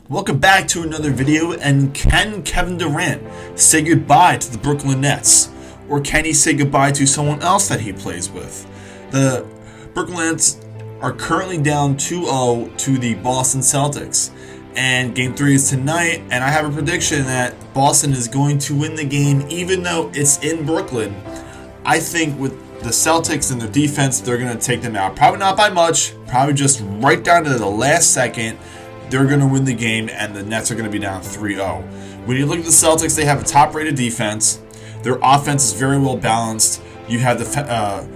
Welcome back to another video. And can Kevin Durant say goodbye to the Brooklyn Nets? Or can he say goodbye to someone else that he plays with? The Brooklyn Nets are currently down 2-0 to the Boston Celtics. And Game 3 is tonight, and I have a prediction that Boston is going to win the game even though it's in Brooklyn. I think with the Celtics and their defense, they're going to take them out. Probably not by much, probably just right down to the last second. They're going to win the game, and the Nets are going to be down 3-0. When you look at the Celtics, they have a top-rated defense. Their offense is very well balanced. You have the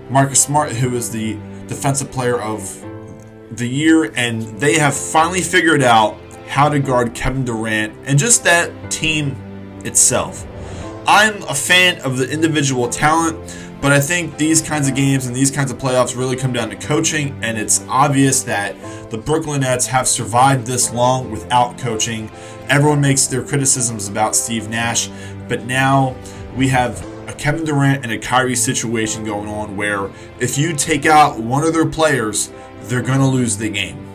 Marcus Smart, who is the Defensive Player of the Year, and they have finally figured out how to guard Kevin Durant and just that team itself. I'm a fan of the individual talent, but I think these kinds of games and these kinds of playoffs really come down to coaching, and it's obvious that the Brooklyn Nets have survived this long without coaching. Everyone makes their criticisms about Steve Nash, but now we have a Kevin Durant and a Kyrie situation going on where if you take out one of their players, they're going to lose the game.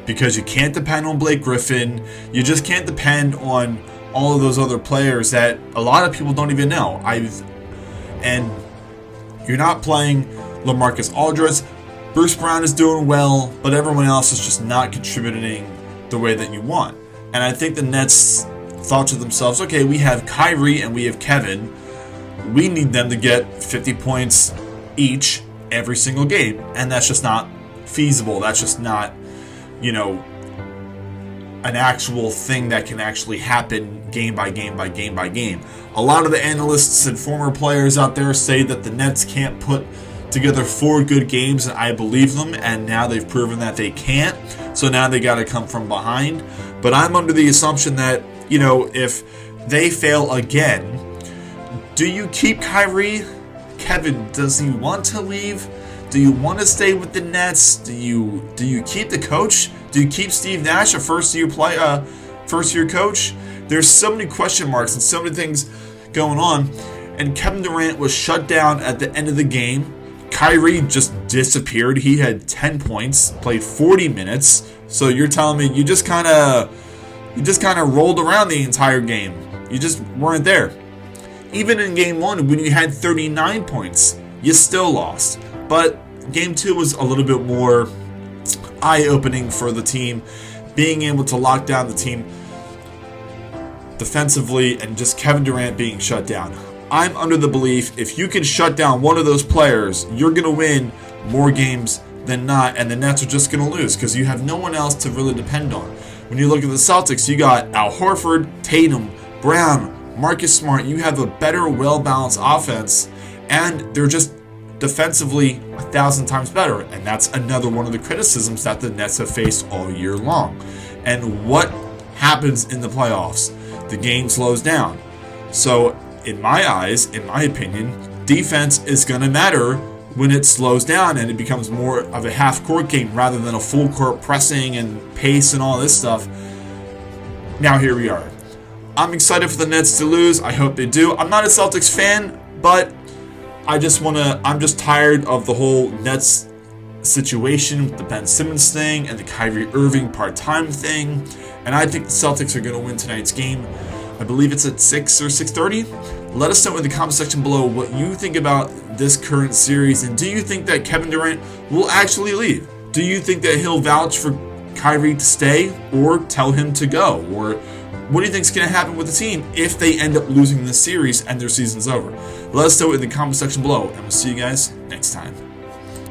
Because you can't depend on Blake Griffin. You just can't depend on all of those other players that a lot of people don't even know. And you're not playing LaMarcus Aldridge. Bruce Brown is doing well, but everyone else is just not contributing the way that you want. And I think the Nets thought to themselves, okay, we have Kyrie and we have Kevin. We need them to get 50 points each every single game. And that's just not feasible. That's just not, an actual thing that can actually happen game by game by game by game. A lot of the analysts and former players out there say that the Nets can't put together 4 good games, and I believe them, and now they've proven that they can't. So now they got to come from behind. But I'm under the assumption that, if they fail again, do you keep Kyrie? Kevin, does he want to leave? Do you want to stay with the Nets? Do you keep the coach? Do you keep Steve Nash, a first-year coach? There's so many question marks and so many things going on. And Kevin Durant was shut down at the end of the game. Kyrie just disappeared. He had 10 points, played 40 minutes. So you're telling me you just kind of rolled around the entire game. You just weren't there. Even in Game 1, when you had 39 points, you still lost. But Game 2 was a little bit more eye-opening for the team, being able to lock down the team defensively and just Kevin Durant being shut down. I'm under the belief if you can shut down one of those players, you're going to win more games than not, and the Nets are just going to lose because you have no one else to really depend on. When you look at the Celtics, you got Al Horford, Tatum, Brown, Marcus Smart. You have a better, well-balanced offense, and they're just defensively 1,000 times better, and that's another one of the criticisms that the Nets have faced all year long. And what happens in the playoffs? The game slows down. So in my eyes, in my opinion, defense is going to matter when it slows down and it becomes more of a half-court game rather than a full-court pressing and pace and all this stuff. Now here we are. I'm excited for the Nets to lose. I hope they do. I'm not a Celtics fan, but I'm just tired of the whole Nets situation with the Ben Simmons thing and the Kyrie Irving part-time thing. And I think the Celtics are going to win tonight's game. I believe it's at 6 or 6:30. Let us know in the comment section below what you think about this current series. And do you think that Kevin Durant will actually leave? Do you think that he'll vouch for Kyrie to stay or tell him to go? Or what do you think is going to happen with the team if they end up losing this series and their season's over? Let us know in the comment section below, and we'll see you guys next time.